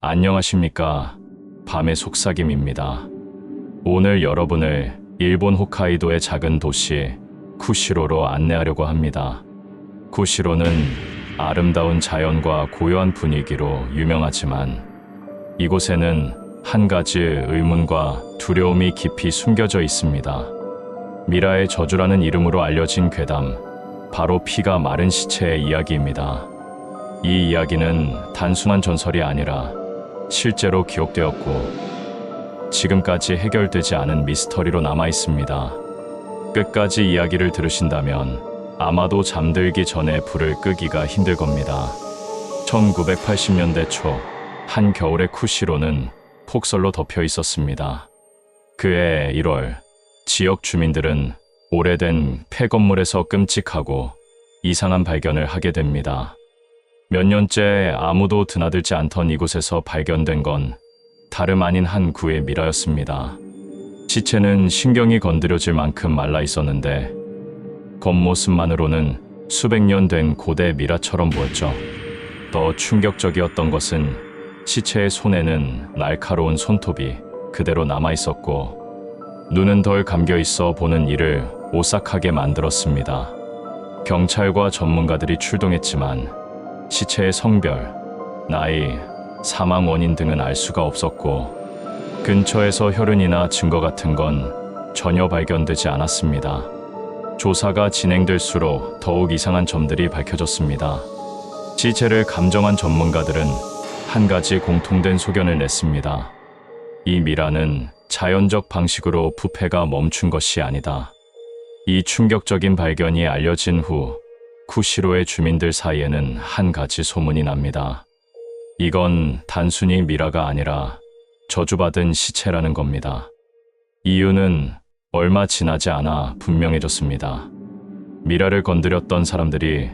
안녕하십니까. 밤의 속삭임입니다. 오늘 여러분을 일본 홋카이도의 작은 도시 쿠시로로 안내하려고 합니다. 쿠시로는 아름다운 자연과 고요한 분위기로 유명하지만 이곳에는 한 가지 의문과 두려움이 깊이 숨겨져 있습니다. 미라의 저주라는 이름으로 알려진 괴담, 바로 피가 마른 시체의 이야기입니다. 이 이야기는 단순한 전설이 아니라 실제로 기록되었고 지금까지 해결되지 않은 미스터리로 남아 있습니다. 끝까지 이야기를 들으신다면 아마도 잠들기 전에 불을 끄기가 힘들 겁니다. 1980년대 초 한겨울의 쿠시로는 폭설로 덮여 있었습니다. 그해 1월, 지역 주민들은 오래된 폐건물에서 끔찍하고 이상한 발견을 하게 됩니다. 몇 년째 아무도 드나들지 않던 이곳에서 발견된 건 다름 아닌 한 구의 미라였습니다. 시체는 신경이 건드려질 만큼 말라 있었는데 겉모습만으로는 수백 년 된 고대 미라처럼 보였죠. 더 충격적이었던 것은 시체의 손에는 날카로운 손톱이 그대로 남아 있었고 눈은 덜 감겨 있어 보는 이를 오싹하게 만들었습니다. 경찰과 전문가들이 출동했지만 시체의 성별, 나이, 사망 원인 등은 알 수가 없었고 근처에서 혈흔이나 증거 같은 건 전혀 발견되지 않았습니다. 조사가 진행될수록 더욱 이상한 점들이 밝혀졌습니다. 시체를 감정한 전문가들은 한 가지 공통된 소견을 냈습니다. 이 미라는 자연적 방식으로 부패가 멈춘 것이 아니다. 이 충격적인 발견이 알려진 후 쿠시로의 주민들 사이에는 한 가지 소문이 납니다. 이건 단순히 미라가 아니라 저주받은 시체라는 겁니다. 이유는 얼마 지나지 않아 분명해졌습니다. 미라를 건드렸던 사람들이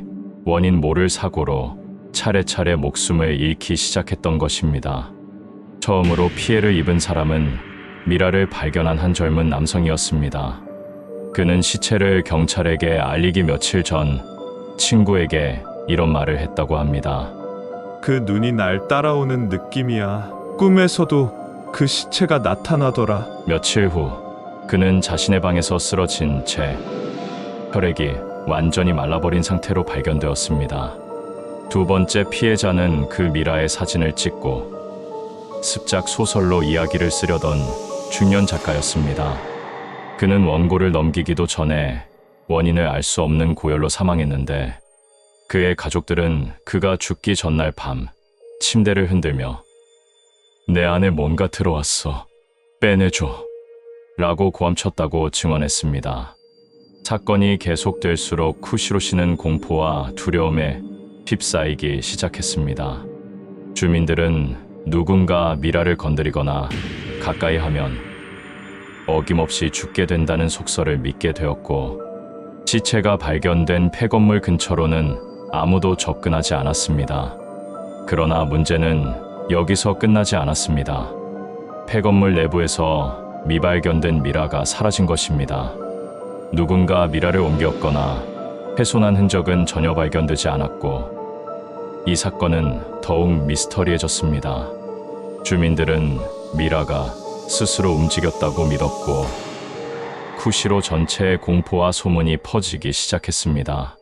원인 모를 사고로 차례차례 목숨을 잃기 시작했던 것입니다. 처음으로 피해를 입은 사람은 미라를 발견한 한 젊은 남성이었습니다. 그는 시체를 경찰에게 알리기 며칠 전 친구에게 이런 말을 했다고 합니다. 그 눈이 날 따라오는 느낌이야. 꿈에서도 그 시체가 나타나더라. 며칠 후 그는 자신의 방에서 쓰러진 채 혈액이 완전히 말라버린 상태로 발견되었습니다. 두 번째 피해자는 그 미라의 사진을 찍고 습작 소설로 이야기를 쓰려던 중년 작가였습니다. 그는 원고를 넘기기도 전에 원인을 알 수 없는 고열로 사망했는데 그의 가족들은 그가 죽기 전날 밤 침대를 흔들며 내 안에 뭔가 들어왔어. 빼내줘. 라고 고함쳤다고 증언했습니다. 사건이 계속될수록 쿠시로 씨는 공포와 두려움에 휩싸이기 시작했습니다. 주민들은 누군가 미라를 건드리거나 가까이 하면 어김없이 죽게 된다는 속설을 믿게 되었고 시체가 발견된 폐건물 근처로는 아무도 접근하지 않았습니다. 그러나 문제는 여기서 끝나지 않았습니다. 폐건물 내부에서 미발견된 미라가 사라진 것입니다. 누군가 미라를 옮겼거나 훼손한 흔적은 전혀 발견되지 않았고 이 사건은 더욱 미스터리해졌습니다. 주민들은 미라가 스스로 움직였다고 믿었고 쿠시로 전체의 공포와 소문이 퍼지기 시작했습니다.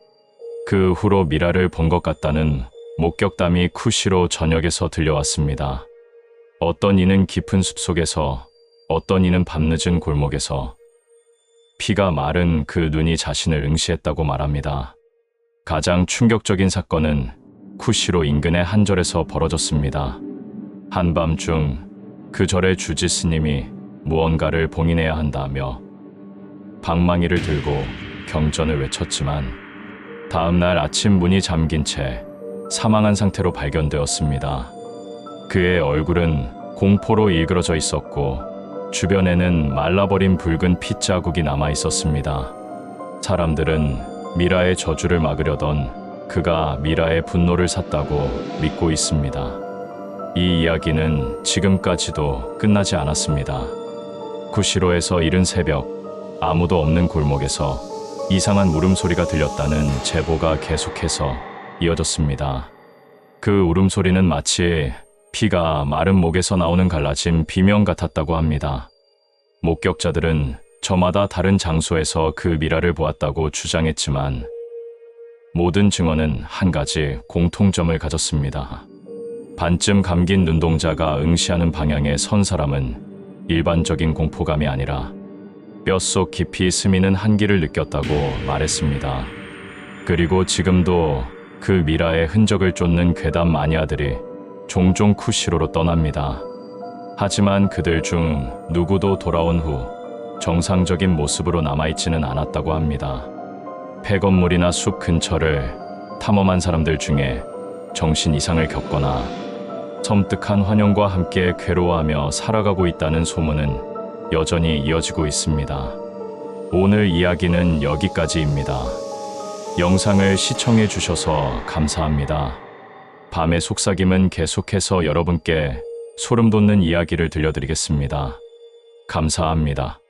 그 후로 미라를 본 것 같다는 목격담이 쿠시로 전역에서 들려왔습니다. 어떤 이는 깊은 숲속에서, 어떤 이는 밤늦은 골목에서 피가 마른 그 눈이 자신을 응시했다고 말합니다. 가장 충격적인 사건은 쿠시로 인근의 한 절에서 벌어졌습니다. 한밤중 그 절의 주지 스님이 무언가를 봉인해야 한다며 방망이를 들고 경전을 외쳤지만 다음날 아침 문이 잠긴 채 사망한 상태로 발견되었습니다. 그의 얼굴은 공포로 일그러져 있었고 주변에는 말라버린 붉은 핏자국이 남아 있었습니다. 사람들은 미라의 저주를 막으려던 그가 미라의 분노를 샀다고 믿고 있습니다. 이 이야기는 지금까지도 끝나지 않았습니다. 구시로에서 이른 새벽 아무도 없는 골목에서 이상한 울음소리가 들렸다는 제보가 계속해서 이어졌습니다. 그 울음소리는 마치 피가 마른 목에서 나오는 갈라진 비명 같았다고 합니다. 목격자들은 저마다 다른 장소에서 그 미라를 보았다고 주장했지만 모든 증언은 한 가지 공통점을 가졌습니다. 반쯤 감긴 눈동자가 응시하는 방향에 선 사람은 일반적인 공포감이 아니라 뼛속 깊이 스미는 한기를 느꼈다고 말했습니다. 그리고 지금도 그 미라의 흔적을 쫓는 괴담 마니아들이 종종 쿠시로로 떠납니다. 하지만 그들 중 누구도 돌아온 후 정상적인 모습으로 남아있지는 않았다고 합니다. 폐건물이나 숲 근처를 탐험한 사람들 중에 정신 이상을 겪거나 섬뜩한 환영과 함께 괴로워하며 살아가고 있다는 소문은 여전히 이어지고 있습니다. 오늘 이야기는 여기까지입니다. 영상을 시청해 주셔서 감사합니다. 밤의 속삭임은 계속해서 여러분께 소름 돋는 이야기를 들려드리겠습니다. 감사합니다.